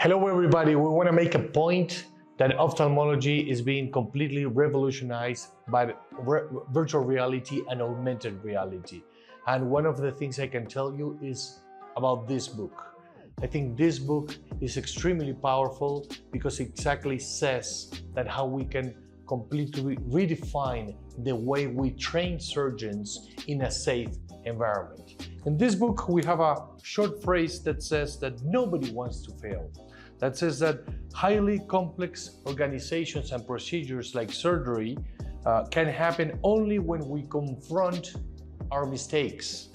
Hello everybody, we want to make a point that ophthalmology is being completely revolutionized by virtual reality and augmented reality. And one of the things I can tell you is about this book. I think this book is extremely powerful because it exactly says that how we can completely redefine the way we train surgeons in a safe environment. In this book, we have a short phrase that says that nobody wants to fail. That says that highly complex organizations and procedures like surgery can happen only when we confront our mistakes,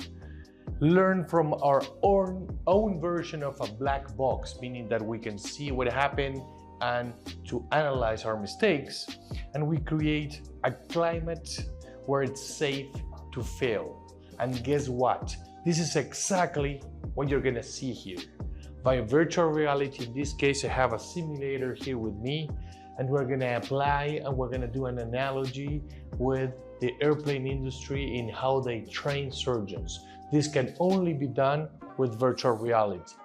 learn from our own version of a black box, meaning that we can see what happened and to analyze our mistakes, and we create a climate where it's safe to fail. And guess what? This is exactly what you're gonna see here. By virtual reality, in this case, I have a simulator here with me, and we're gonna apply and we're gonna do an analogy with the airplane industry in how they train surgeons. This can only be done with virtual reality.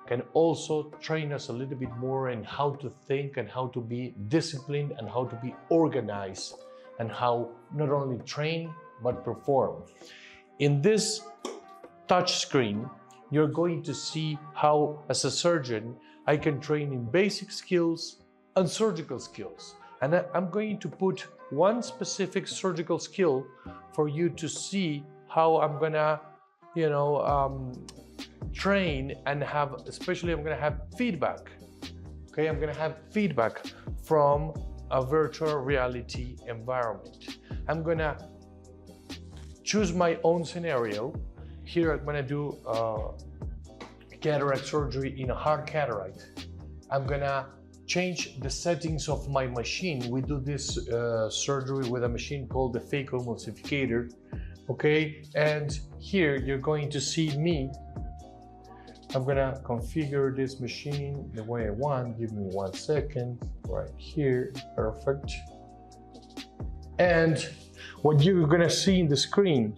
Can also train us a little bit more in how to think and how to be disciplined and how to be organized and how not only train but perform. In this touch screen, you're going to see how, as a surgeon, I can train in basic skills and surgical skills. And I'm going to put one specific surgical skill for you to see how I'm gonna, train and have, especially I'm gonna have feedback. Okay, I'm gonna have feedback from a virtual reality environment. I'm gonna choose my own scenario. Here I'm gonna do cataract surgery in a hard cataract. I'm gonna change the settings of my machine. We do this surgery with a machine called the Phaco emulsificator. Okay, and here you're going to see me. I'm gonna configure this machine the way I want. Give me 1 second, right here, perfect. And what you're gonna see in the screen,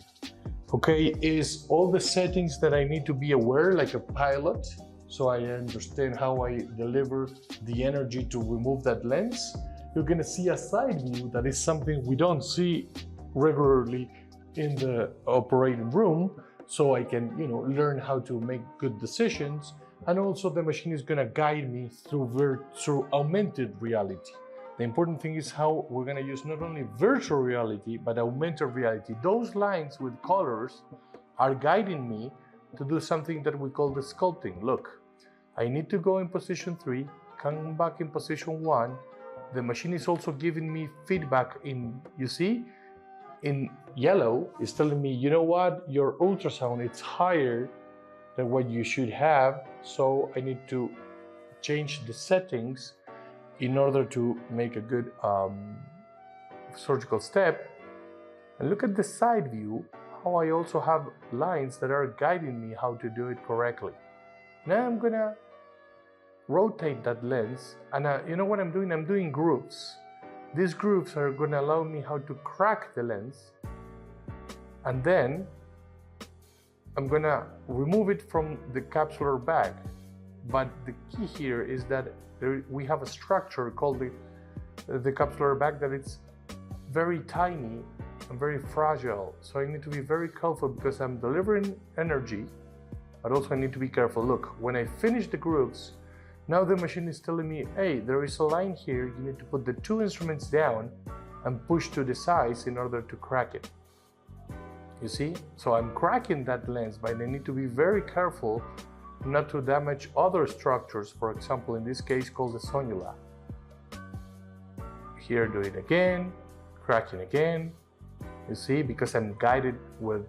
okay, is all the settings that I need to be aware, like a pilot, so I understand how I deliver the energy to remove that lens. You're gonna see a side view that is something we don't see regularly in the operating room, so I can, learn how to make good decisions. And also the machine is gonna guide me through augmented reality. The important thing is how we're gonna use not only virtual reality, but augmented reality. Those lines with colors are guiding me to do something that we call the sculpting. Look, I need to go in position 3, come back in position 1. The machine is also giving me feedback in yellow, is telling me, you know what, your ultrasound, it's higher than what you should have. So I need to change the settings in order to make a good surgical step. And look at the side view, how I also have lines that are guiding me how to do it correctly. Now I'm gonna rotate that lens, and you know what I'm doing? I'm doing grooves. These grooves are gonna allow me how to crack the lens, and then I'm gonna remove it from the capsular bag. But the key here is that we have a structure called the capsular bag that it's very tiny and very fragile. So I need to be very careful because I'm delivering energy, but also I need to be careful. Look, when I finish the grooves, now the machine is telling me, hey, there is a line here. You need to put the 2 instruments down and push to the sides in order to crack it. You see? So I'm cracking that lens, but I need to be very careful not to damage other structures, for example, in this case called the sonula. Here, do it again, cracking again. You see, because I'm guided with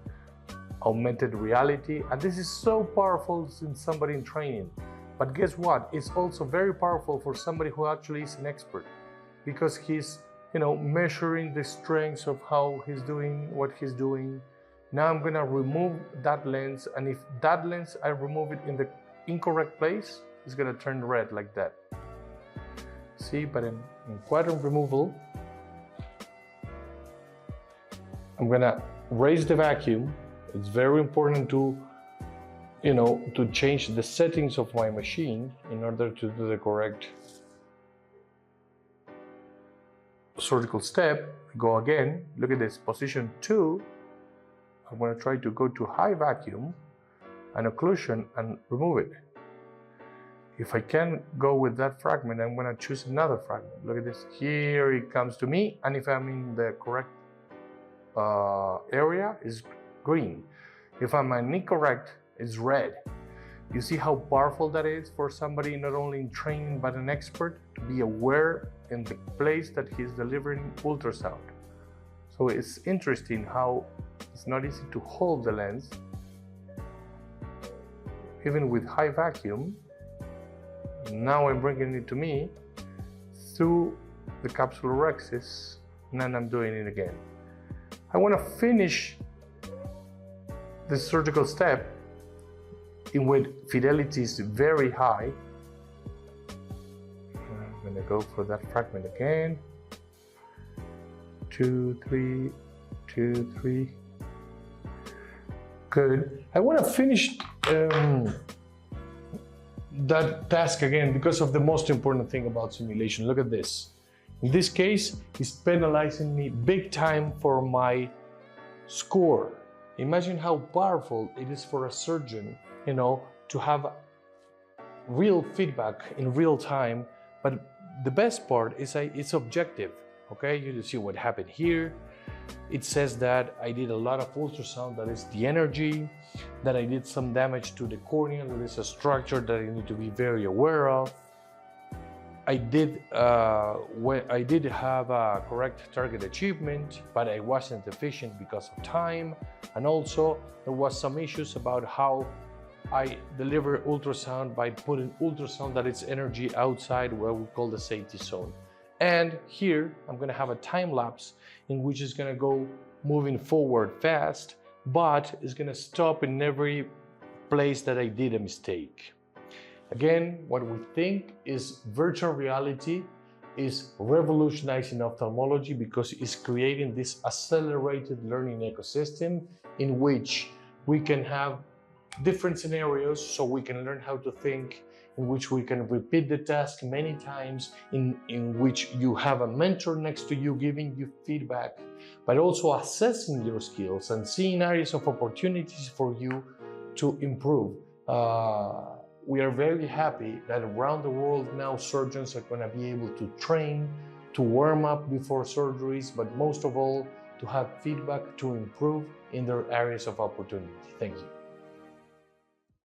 augmented reality, and this is so powerful in somebody in training. But guess what? It's also very powerful for somebody who actually is an expert, because he's, measuring the strengths of how he's doing what he's doing. Now I'm gonna remove that lens, and if that lens, I remove it in the incorrect place, it's gonna turn red like that. See, but in quadrant removal, I'm gonna raise the vacuum. It's very important to to change the settings of my machine in order to do the correct surgical step. Go again, look at this, position 2. I'm going to try to go to high vacuum and occlusion and remove it. If I can go with that fragment, I'm going to choose another fragment. Look at this, here it comes to me, and if I'm in the correct area, it's green. If I'm incorrect, it's red. You see how powerful that is for somebody not only in training but an expert to be aware in the place that he's delivering ultrasound. So it's interesting how it's not easy to hold the lens, even with high vacuum. Now I'm bringing it to me through the capsular rhexis, and then I'm doing it again. I want to finish this surgical step in which fidelity is very high. I'm going to go for that fragment again. 2, 3, 2, 3. Good. I want to finish that task again because of the most important thing about simulation. Look at this. In this case, it's penalizing me big time for my score. Imagine how powerful it is for a surgeon, to have real feedback in real time. But the best part is it's objective. Okay, you see what happened here. It says that I did a lot of ultrasound, that is the energy, that I did some damage to the cornea, that is a structure that I need to be very aware of. I did have a correct target achievement, but I wasn't efficient because of time. And also there was some issues about how I deliver ultrasound by putting ultrasound that is energy outside what we call the safety zone. And here I'm going to have a time lapse in which it's going to go moving forward fast, but it's going to stop in every place that I did a mistake. Again, what we think is virtual reality is revolutionizing ophthalmology because it's creating this accelerated learning ecosystem in which we can have different scenarios so we can learn how to think, in which we can repeat the task many times, in which you have a mentor next to you giving you feedback, but also assessing your skills and seeing areas of opportunities for you to improve. We are very happy that around the world now surgeons are going to be able to train, to warm up before surgeries, but most of all, to have feedback to improve in their areas of opportunity. Thank you.